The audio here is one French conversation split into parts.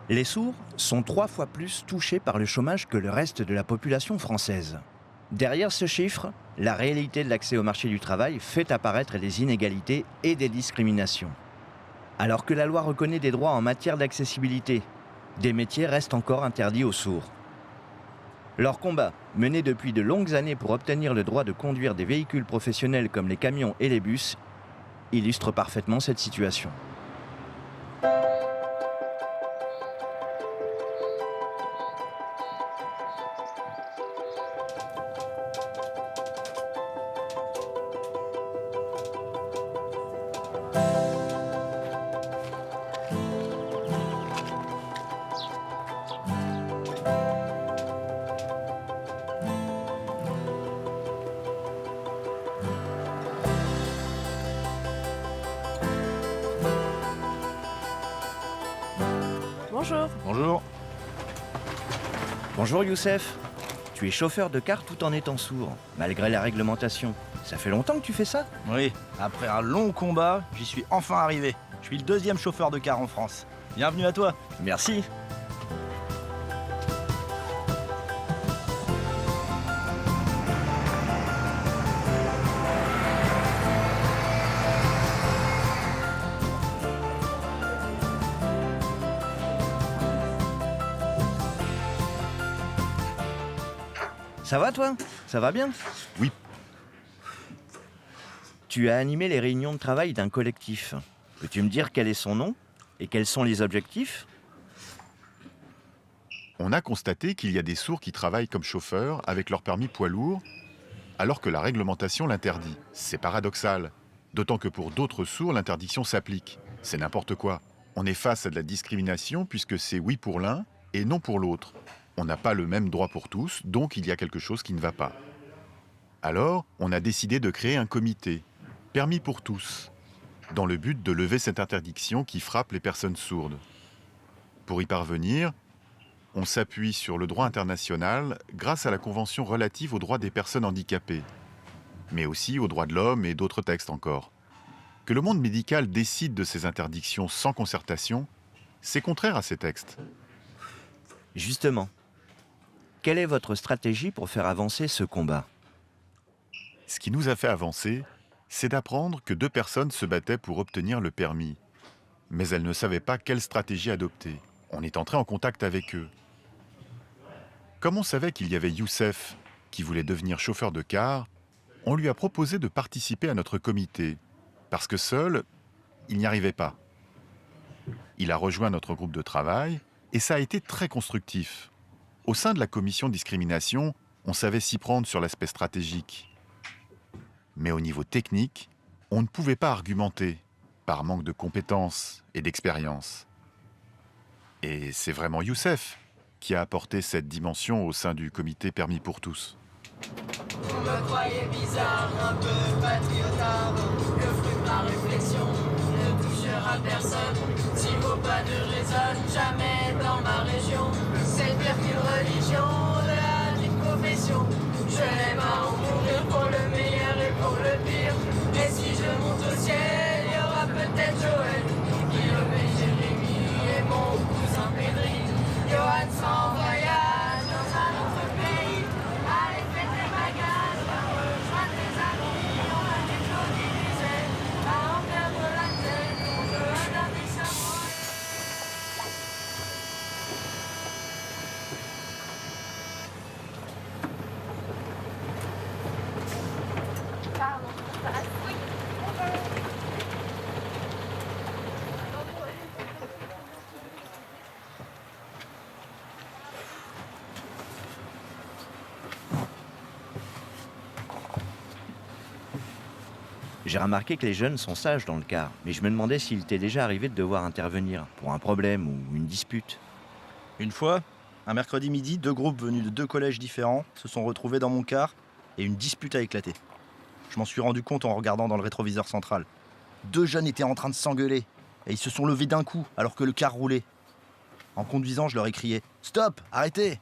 Les sourds sont 3 fois plus touchés par le chômage que le reste de la population française. Derrière ce chiffre, la réalité de l'accès au marché du travail fait apparaître des inégalités et des discriminations. Alors que la loi reconnaît des droits en matière d'accessibilité, des métiers restent encore interdits aux sourds. Leur combat, mené depuis de longues années pour obtenir le droit de conduire des véhicules professionnels comme les camions et les bus, illustre parfaitement cette situation. Bonjour. Bonjour. Bonjour Youssef, tu es chauffeur de car tout en étant sourd, malgré la réglementation. Ça fait longtemps que tu fais ça? Oui, après un long combat, j'y suis enfin arrivé. Je suis le 2e chauffeur de car en France. Bienvenue à toi. Merci. Ça va toi? Ça va bien? Oui. Tu as animé les réunions de travail d'un collectif. Peux-tu me dire quel est son nom et quels sont les objectifs? On a constaté qu'il y a des sourds qui travaillent comme chauffeurs avec leur permis poids lourd, alors que la réglementation l'interdit. C'est paradoxal. D'autant que pour d'autres sourds, l'interdiction s'applique. C'est n'importe quoi. On est face à de la discrimination puisque c'est oui pour l'un et non pour l'autre. On n'a pas le même droit pour tous, donc il y a quelque chose qui ne va pas. Alors, on a décidé de créer un comité, Permis pour tous, dans le but de lever cette interdiction qui frappe les personnes sourdes. Pour y parvenir, on s'appuie sur le droit international grâce à la Convention relative aux droits des personnes handicapées, mais aussi aux droits de l'homme et d'autres textes encore. Que le monde médical décide de ces interdictions sans concertation, c'est contraire à ces textes. Justement, quelle est votre stratégie pour faire avancer ce combat? Ce qui nous a fait avancer, c'est d'apprendre que 2 personnes se battaient pour obtenir le permis. Mais elles ne savaient pas quelle stratégie adopter. On est entré en contact avec eux. Comme on savait qu'il y avait Youssef, qui voulait devenir chauffeur de car, on lui a proposé de participer à notre comité, parce que seul, il n'y arrivait pas. Il a rejoint notre groupe de travail, et ça a été très constructif. Au sein de la commission discrimination, on savait s'y prendre sur l'aspect stratégique. Mais au niveau technique, on ne pouvait pas argumenter, par manque de compétences et d'expérience. Et c'est vraiment Youssef qui a apporté cette dimension au sein du comité Permis pour tous. On me croyait bizarre, un peu patriotard. Le fruit de ma réflexion ne touchera personne. S'il vaut pas de raisonne, jamais dans ma région. C'est pire qu'une religion, au-delà d'une profession. Je l'aime à en mourir pour le meilleur et pour le pire. Et si je monte au ciel, il y aura peut-être Joël, Guillaume et Jérémy et mon cousin Pédri. Johan sera en voyage dans un autre pays. Allez, faites les bagages, va rejoindre les amis. On a des flots divisés, à en perdre la tête. On veut un ami samouraï. Pardon. Oui. J'ai remarqué que les jeunes sont sages dans le car, mais je me demandais s'il t'est déjà arrivé de devoir intervenir pour un problème ou une dispute. Une fois, un mercredi midi, 2 groupes venus de 2 collèges différents se sont retrouvés dans mon car et une dispute a éclaté. Je m'en suis rendu compte en regardant dans le rétroviseur central. 2 jeunes étaient en train de s'engueuler et ils se sont levés d'un coup alors que le car roulait. En conduisant, je leur ai crié « Stop, arrêtez !»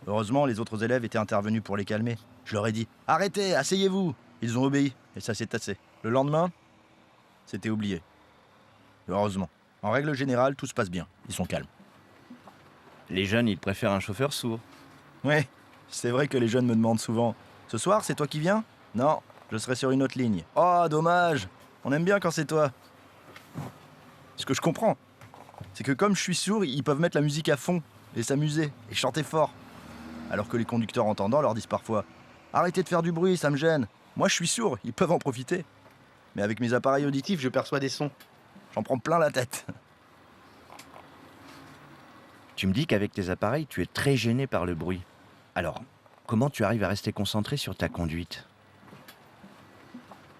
Heureusement, les autres élèves étaient intervenus pour les calmer. Je leur ai dit « Arrêtez, asseyez-vous !» Ils ont obéi et ça s'est tassé. Le lendemain, c'était oublié. Heureusement. En règle générale, tout se passe bien. Ils sont calmes. Les jeunes, ils préfèrent un chauffeur sourd. Ouais, c'est vrai que les jeunes me demandent souvent « Ce soir, c'est toi qui viens ?»« Non, je serai sur une autre ligne. »« Oh, dommage. On aime bien quand c'est toi. » Ce que je comprends, c'est que comme je suis sourd, ils peuvent mettre la musique à fond et s'amuser et chanter fort. Alors que les conducteurs entendants leur disent parfois « Arrêtez de faire du bruit, ça me gêne. Moi, je suis sourd, ils peuvent en profiter. » Mais avec mes appareils auditifs, je perçois des sons. J'en prends plein la tête. Tu me dis qu'avec tes appareils, tu es très gêné par le bruit. Alors, comment tu arrives à rester concentré sur ta conduite ?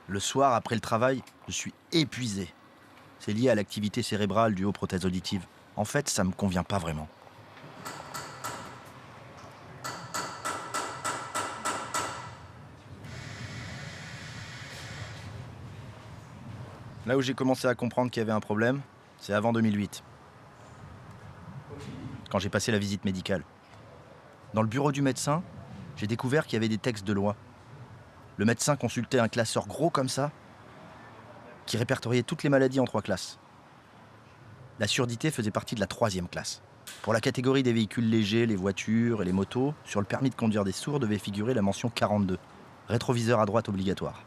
Le soir, après le travail, je suis épuisé. C'est lié à l'activité cérébrale due aux prothèses auditives. En fait, ça me convient pas vraiment. Là où j'ai commencé à comprendre qu'il y avait un problème, c'est avant 2008. Quand j'ai passé la visite médicale. Dans le bureau du médecin, j'ai découvert qu'il y avait des textes de loi. Le médecin consultait un classeur gros comme ça, qui répertoriait toutes les maladies en 3 classes. La surdité faisait partie de la 3e classe. Pour la catégorie des véhicules légers, les voitures et les motos, sur le permis de conduire des sourds devait figurer la mention 42, rétroviseur à droite obligatoire.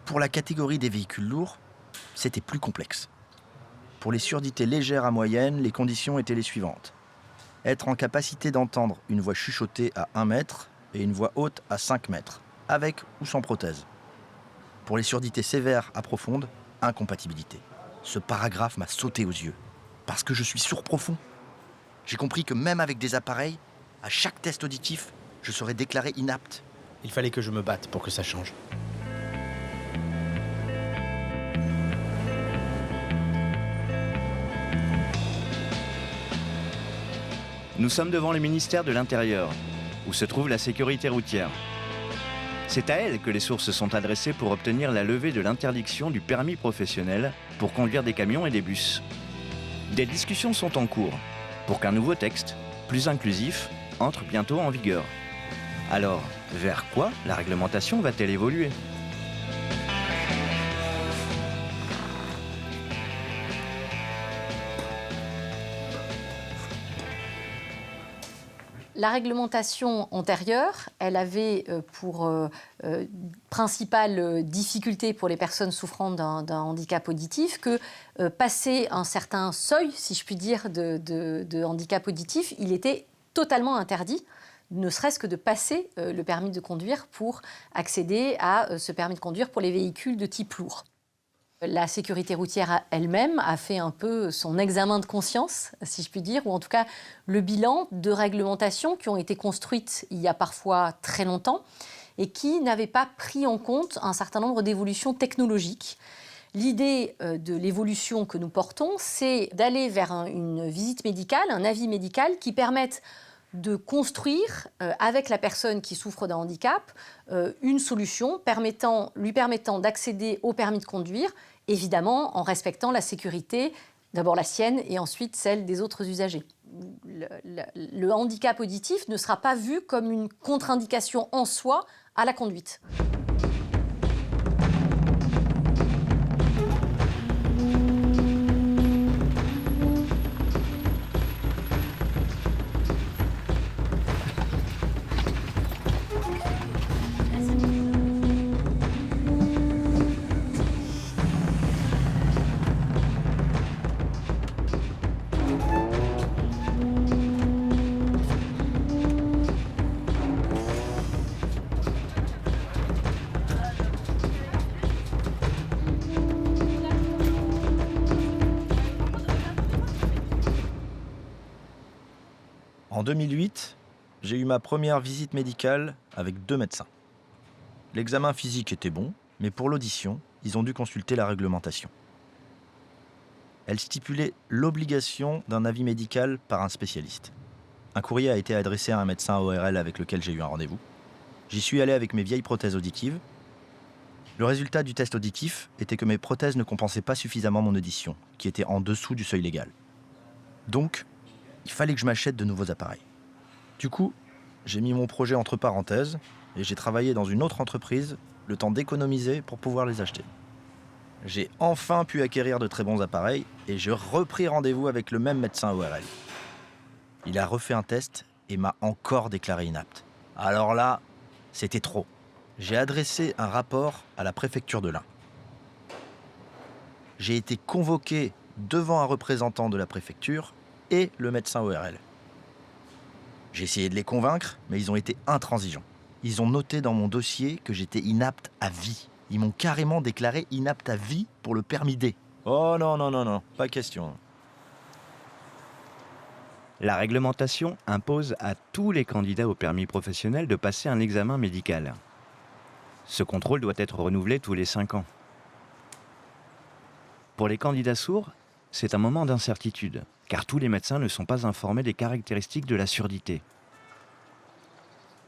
Pour la catégorie des véhicules lourds, c'était plus complexe. Pour les surdités légères à moyennes, les conditions étaient les suivantes. Être en capacité d'entendre une voix chuchotée à 1 mètre et une voix haute à 5 mètres, avec ou sans prothèse. Pour les surdités sévères à profondes, incompatibilité. Ce paragraphe m'a sauté aux yeux, parce que je suis sourd profond. J'ai compris que même avec des appareils, à chaque test auditif, je serais déclaré inapte. Il fallait que je me batte pour que ça change. Nous sommes devant le ministère de l'Intérieur, où se trouve la sécurité routière. C'est à elle que les sourds se sont adressés pour obtenir la levée de l'interdiction du permis professionnel pour conduire des camions et des bus. Des discussions sont en cours pour qu'un nouveau texte, plus inclusif, entre bientôt en vigueur. Alors, vers quoi la réglementation va-t-elle évoluer ? La réglementation antérieure, elle avait pour principale difficulté pour les personnes souffrant d'un handicap auditif que passer un certain seuil, si je puis dire, de handicap auditif, il était totalement interdit, ne serait-ce que de passer le permis de conduire pour accéder à ce permis de conduire pour les véhicules de type lourd. La sécurité routière elle-même a fait un peu son examen de conscience, si je puis dire, ou en tout cas le bilan de réglementations qui ont été construites il y a parfois très longtemps et qui n'avaient pas pris en compte un certain nombre d'évolutions technologiques. L'idée de l'évolution que nous portons, c'est d'aller vers une visite médicale, un avis médical qui permette de construire avec la personne qui souffre d'un handicap une solution lui permettant d'accéder au permis de conduire, évidemment en respectant la sécurité, d'abord la sienne et ensuite celle des autres usagers. Le handicap auditif ne sera pas vu comme une contre-indication en soi à la conduite. En 2008, j'ai eu ma première visite médicale avec 2 médecins. L'examen physique était bon, mais pour l'audition, ils ont dû consulter la réglementation. Elle stipulait l'obligation d'un avis médical par un spécialiste. Un courrier a été adressé à un médecin ORL avec lequel j'ai eu un rendez-vous. J'y suis allé avec mes vieilles prothèses auditives. Le résultat du test auditif était que mes prothèses ne compensaient pas suffisamment mon audition, qui était en dessous du seuil légal. Donc, il fallait que je m'achète de nouveaux appareils. Du coup, j'ai mis mon projet entre parenthèses et j'ai travaillé dans une autre entreprise le temps d'économiser pour pouvoir les acheter. J'ai enfin pu acquérir de très bons appareils et j'ai repris rendez-vous avec le même médecin ORL. Il a refait un test et m'a encore déclaré inapte. Alors là, c'était trop. J'ai adressé un rapport à la préfecture de l'Ain. J'ai été convoqué devant un représentant de la préfecture et le médecin ORL. J'ai essayé de les convaincre, mais ils ont été intransigeants. Ils ont noté dans mon dossier que j'étais inapte à vie. Ils m'ont carrément déclaré inapte à vie pour le permis D. Oh non, pas question. La réglementation impose à tous les candidats au permis professionnel de passer un examen médical. Ce contrôle doit être renouvelé tous les 5 ans. Pour les candidats sourds, c'est un moment d'incertitude, car tous les médecins ne sont pas informés des caractéristiques de la surdité.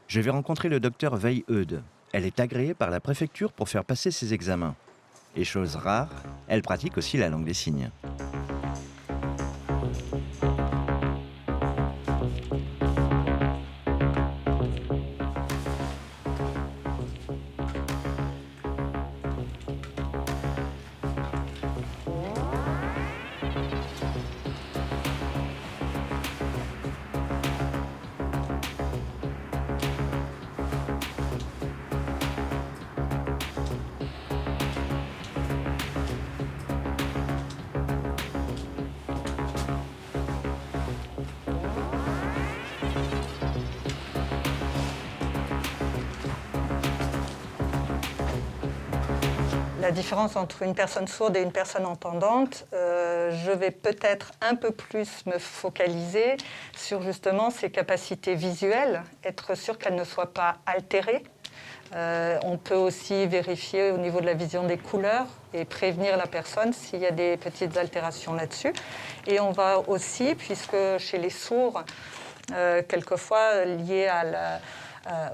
Je vais rencontrer le docteur Veil-Eude. Elle est agréée par la préfecture pour faire passer ses examens. Et chose rare, elle pratique aussi la langue des signes. La différence entre une personne sourde et une personne entendante, je vais peut-être un peu plus me focaliser sur justement ses capacités visuelles, être sûr qu'elles ne soient pas altérées. On peut aussi vérifier au niveau de la vision des couleurs et prévenir la personne s'il y a des petites altérations là-dessus. Et on va aussi, puisque chez les sourds, quelquefois lié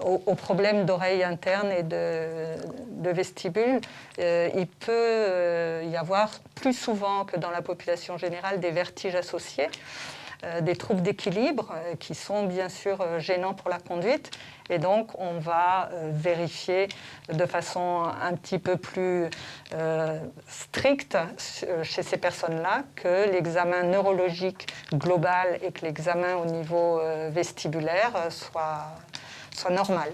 aux problèmes d'oreille interne et de vestibule, il peut y avoir plus souvent que dans la population générale des vertiges associés, des troubles d'équilibre qui sont bien sûr gênants pour la conduite. Et donc, on va vérifier de façon un petit peu plus stricte chez ces personnes-là que l'examen neurologique global et que l'examen au niveau vestibulaire soit normal.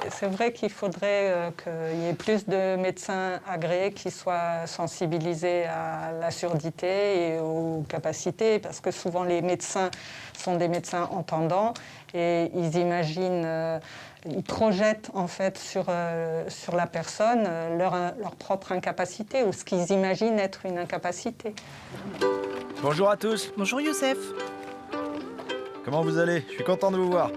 C'est vrai qu'il faudrait qu'il y ait plus de médecins agréés qui soient sensibilisés à la surdité et aux capacités, parce que souvent les médecins sont des médecins entendants et ils imaginent, ils projettent en fait sur la personne leur propre incapacité ou ce qu'ils imaginent être une incapacité. Bonjour à tous. Bonjour Youssef. Comment vous allez? Je suis content de vous voir.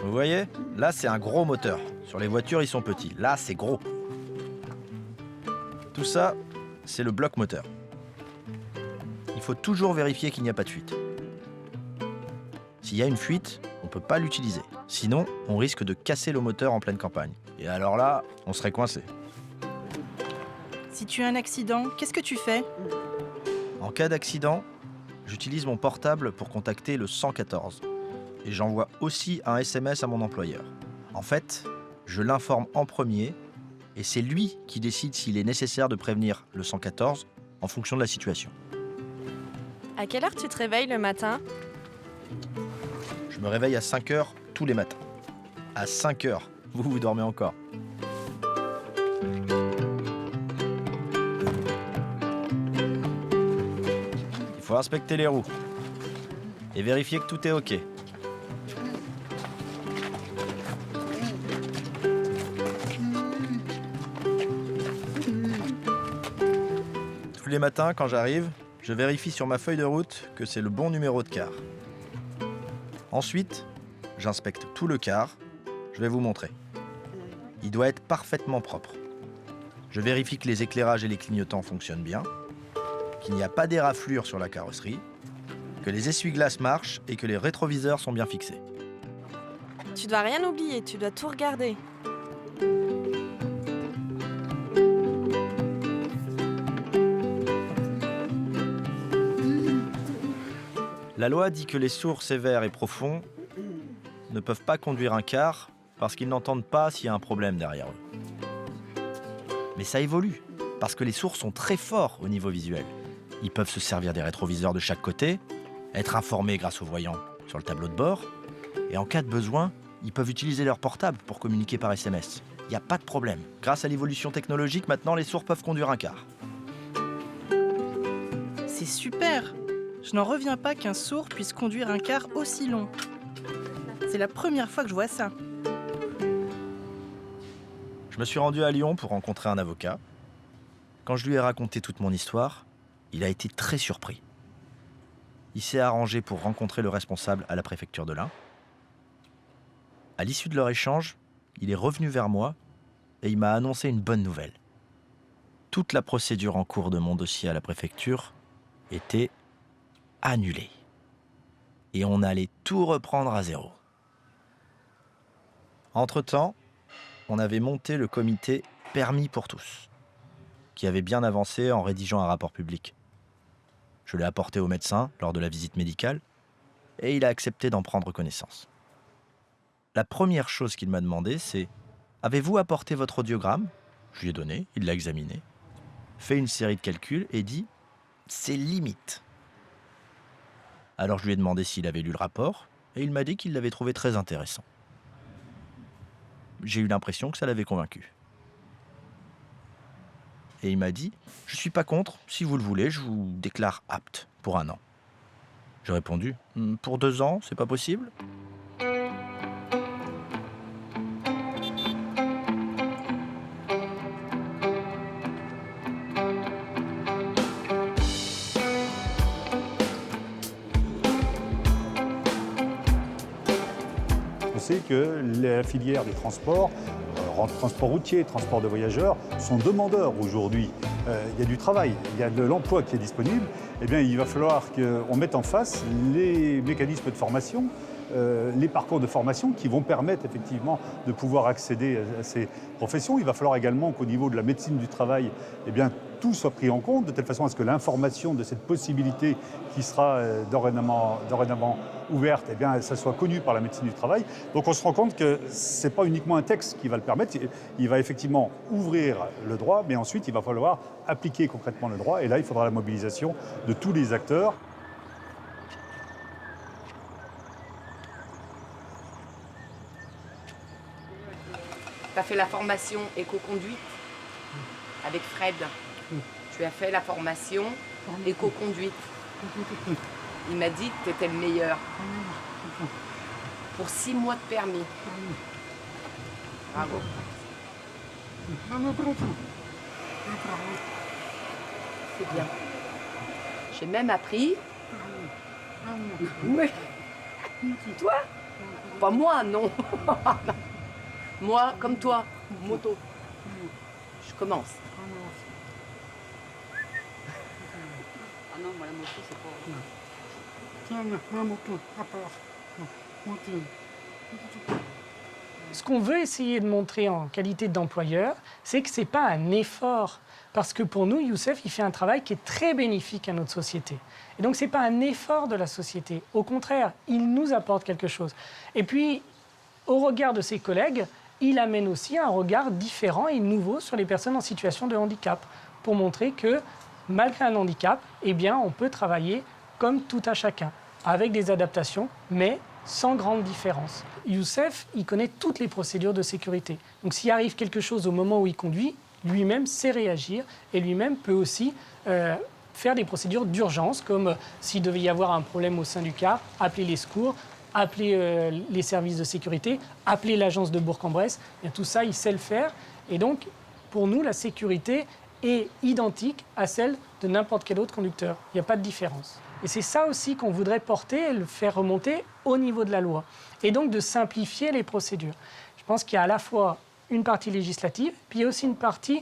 Vous voyez? Là, c'est un gros moteur. Sur les voitures, ils sont petits. Là, c'est gros. Tout ça, c'est le bloc moteur. Il faut toujours vérifier qu'il n'y a pas de fuite. S'il y a une fuite, on ne peut pas l'utiliser. Sinon, on risque de casser le moteur en pleine campagne. Et alors là, on serait coincé. Si tu as un accident, qu'est-ce que tu fais? En cas d'accident, j'utilise mon portable pour contacter le 114. Et j'envoie aussi un SMS à mon employeur. En fait, je l'informe en premier et c'est lui qui décide s'il est nécessaire de prévenir le 114 en fonction de la situation. À quelle heure tu te réveilles le matin? Je me réveille à 5 heures tous les matins. À 5 heures, vous dormez encore. Il faut inspecter les roues et vérifier que tout est OK. Tous les matins, quand j'arrive, je vérifie sur ma feuille de route que c'est le bon numéro de car. Ensuite, j'inspecte tout le car. Je vais vous montrer. Il doit être parfaitement propre. Je vérifie que les éclairages et les clignotants fonctionnent bien, qu'il n'y a pas d'éraflure sur la carrosserie, que les essuie-glaces marchent et que les rétroviseurs sont bien fixés. Tu dois rien oublier, tu dois tout regarder. La loi dit que les sourds sévères et profonds ne peuvent pas conduire un car parce qu'ils n'entendent pas s'il y a un problème derrière eux. Mais ça évolue, parce que les sourds sont très forts au niveau visuel. Ils peuvent se servir des rétroviseurs de chaque côté, être informés grâce aux voyants sur le tableau de bord, et en cas de besoin, ils peuvent utiliser leur portable pour communiquer par SMS. Il n'y a pas de problème. Grâce à l'évolution technologique, maintenant, les sourds peuvent conduire un car. C'est super. Je n'en reviens pas qu'un sourd puisse conduire un car aussi long. C'est la première fois que je vois ça. Je me suis rendu à Lyon pour rencontrer un avocat. Quand je lui ai raconté toute mon histoire, il a été très surpris. Il s'est arrangé pour rencontrer le responsable à la préfecture de l'Ain. À l'issue de leur échange, il est revenu vers moi et il m'a annoncé une bonne nouvelle. Toute la procédure en cours de mon dossier à la préfecture était annulée. Et on allait tout reprendre à zéro. Entre-temps, on avait monté le comité Permis pour tous, qui avait bien avancé en rédigeant un rapport public. Je l'ai apporté au médecin lors de la visite médicale et il a accepté d'en prendre connaissance. La première chose qu'il m'a demandé, c'est « Avez-vous apporté votre audiogramme ?» Je lui ai donné, il l'a examiné, fait une série de calculs et dit « C'est limite ». Alors je lui ai demandé s'il avait lu le rapport et il m'a dit qu'il l'avait trouvé très intéressant. J'ai eu l'impression que ça l'avait convaincu. Et il m'a dit « Je suis pas contre, si vous le voulez, je vous déclare apte pour 1 an. » J'ai répondu « Pour 2 ans, c'est pas possible ?» On sait que la filière des transports, transport routier, transport de voyageurs, sont demandeurs aujourd'hui. Il y a du travail, il y a de l'emploi qui est disponible. Eh bien, il va falloir qu'on mette en face les mécanismes de formation, les parcours de formation qui vont permettre effectivement de pouvoir accéder à ces professions. Il va falloir également qu'au niveau de la médecine du travail, eh bien, tout soit pris en compte de telle façon à ce que l'information de cette possibilité qui sera dorénavant ouverte, eh bien, ça soit connu par la médecine du travail. Donc on se rend compte que ce n'est pas uniquement un texte qui va le permettre, il va effectivement ouvrir le droit, mais ensuite il va falloir appliquer concrètement le droit, et là il faudra la mobilisation de tous les acteurs. Tu as fait la formation éco-conduite avec Fred. Tu as fait la formation éco-conduite. Il m'a dit que tu étais le meilleur. Pour 6 mois de permis. Bravo. C'est bien. J'ai même appris. Oui. Toi? Pas moi, non. Moi, comme toi, moto. Je commence. Ah non, moi la moto, c'est pas... Ce qu'on veut essayer de montrer en qualité d'employeur, c'est que ce n'est pas un effort. Parce que pour nous, Youssef, il fait un travail qui est très bénéfique à notre société. Et donc, ce n'est pas un effort de la société. Au contraire, il nous apporte quelque chose. Et puis, au regard de ses collègues, il amène aussi un regard différent et nouveau sur les personnes en situation de handicap, pour montrer que, malgré un handicap, eh bien, on peut travailler comme tout un chacun, avec des adaptations, mais sans grande différence. Youssef, il connaît toutes les procédures de sécurité. Donc s'il arrive quelque chose au moment où il conduit, lui-même sait réagir et lui-même peut aussi faire des procédures d'urgence, comme s'il devait y avoir un problème au sein du car, appeler les secours, appeler les services de sécurité, appeler l'agence de Bourg-en-Bresse. Tout ça, il sait le faire. Et donc, pour nous, la sécurité est identique à celle de n'importe quel autre conducteur. Il n'y a pas de différence. Et c'est ça aussi qu'on voudrait porter et le faire remonter au niveau de la loi. Et donc de simplifier les procédures. Je pense qu'il y a à la fois une partie législative, puis il y a aussi une partie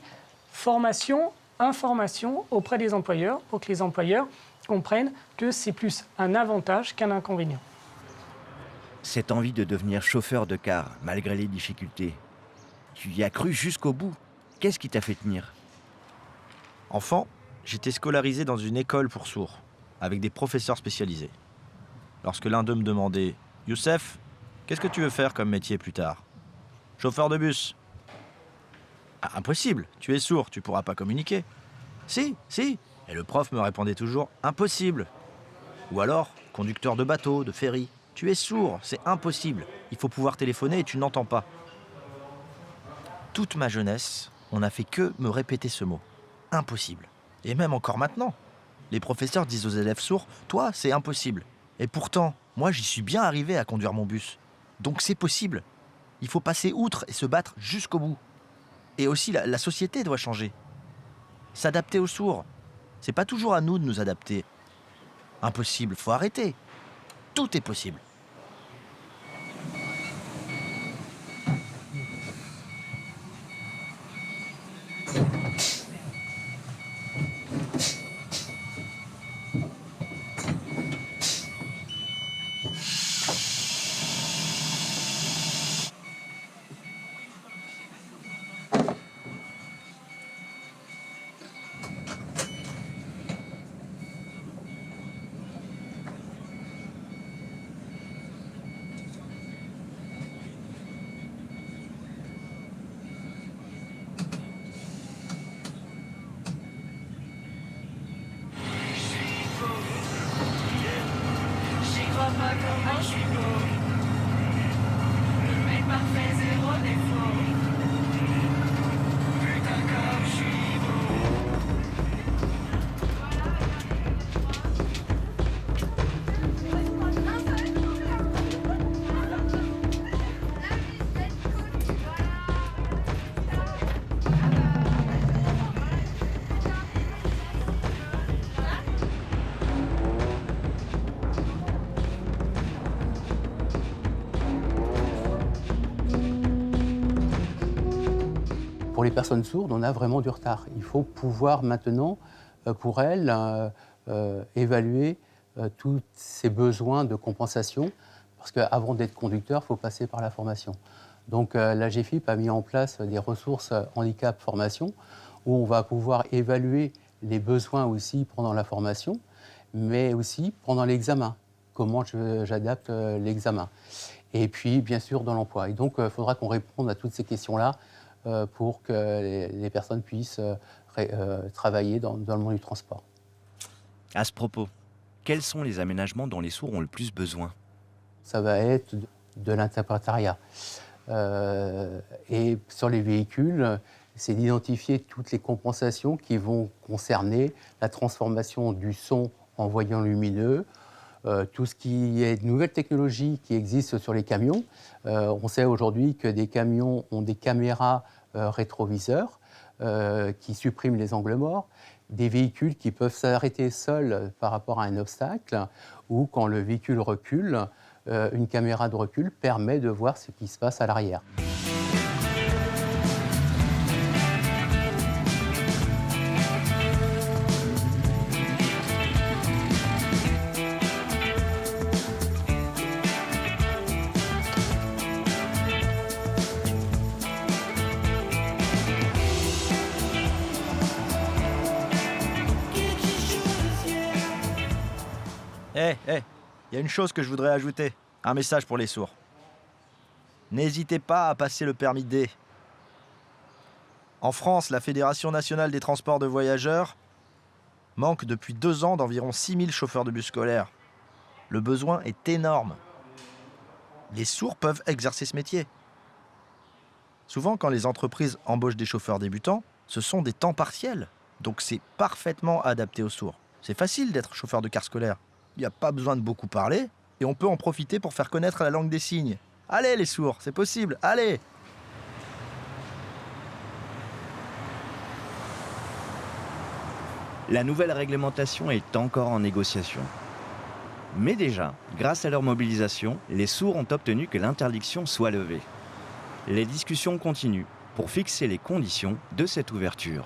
formation, information auprès des employeurs, pour que les employeurs comprennent que c'est plus un avantage qu'un inconvénient. Cette envie de devenir chauffeur de car, malgré les difficultés, tu y as cru jusqu'au bout. Qu'est-ce qui t'a fait tenir ? Enfant, j'étais scolarisé dans une école pour sourds, avec des professeurs spécialisés. lorsque l'un d'eux me demandait « Youssef, qu'est-ce que tu veux faire comme métier plus tard ?»« Chauffeur de bus. »« Ah, impossible, tu es sourd, tu pourras pas communiquer. »« Si. » Et le prof me répondait toujours « Impossible !» Ou alors « Conducteur de bateau, de ferry. »« Tu es sourd, c'est impossible. Il faut pouvoir téléphoner et tu n'entends pas. » Toute ma jeunesse, on n'a fait que me répéter ce mot. Impossible. Et même encore maintenant. Les professeurs disent aux élèves sourds « Toi, c'est impossible. » Et pourtant, moi, j'y suis bien arrivé à conduire mon bus. Donc c'est possible. Il faut passer outre et se battre jusqu'au bout. Et aussi, la société doit changer. S'adapter aux sourds. C'est pas toujours à nous de nous adapter. Impossible, faut arrêter. Tout est possible. Comment je suis beau. Le mec parfait, zéro défaut. Putain comme je suis Pour les personnes sourdes, on a vraiment du retard. Il faut pouvoir maintenant, pour elles, évaluer tous ces besoins de compensation, parce qu'avant d'être conducteur, il faut passer par la formation. Donc la GFIP a mis en place des ressources handicap formation, où on va pouvoir évaluer les besoins aussi pendant la formation, mais aussi pendant l'examen, comment j'adapte l'examen. Et puis, bien sûr, dans l'emploi. Et donc, il faudra qu'on réponde à toutes ces questions-là pour que les personnes puissent travailler dans le monde du transport. À ce propos, quels sont les aménagements dont les sourds ont le plus besoin? Ça va être de l'interprétariat. Et sur les véhicules, c'est d'identifier toutes les compensations qui vont concerner la transformation du son en voyant lumineux, tout ce qui est de nouvelles technologies qui existent sur les camions. On sait aujourd'hui que des camions ont des caméras rétroviseurs qui suppriment les angles morts, des véhicules qui peuvent s'arrêter seuls par rapport à un obstacle, ou quand le véhicule recule, une caméra de recul permet de voir ce qui se passe à l'arrière. Il y a une chose que je voudrais ajouter, un message pour les sourds. N'hésitez pas à passer le permis D. En France, la Fédération nationale des transports de voyageurs manque depuis 2 ans d'environ 6000 chauffeurs de bus scolaires. Le besoin est énorme. Les sourds peuvent exercer ce métier. Souvent, quand les entreprises embauchent des chauffeurs débutants, ce sont des temps partiels. Donc c'est parfaitement adapté aux sourds. C'est facile d'être chauffeur de car scolaire. Il n'y a pas besoin de beaucoup parler et on peut en profiter pour faire connaître la langue des signes. Allez les sourds, c'est possible, allez! La nouvelle réglementation est encore en négociation. Mais déjà, grâce à leur mobilisation, les sourds ont obtenu que l'interdiction soit levée. Les discussions continuent pour fixer les conditions de cette ouverture.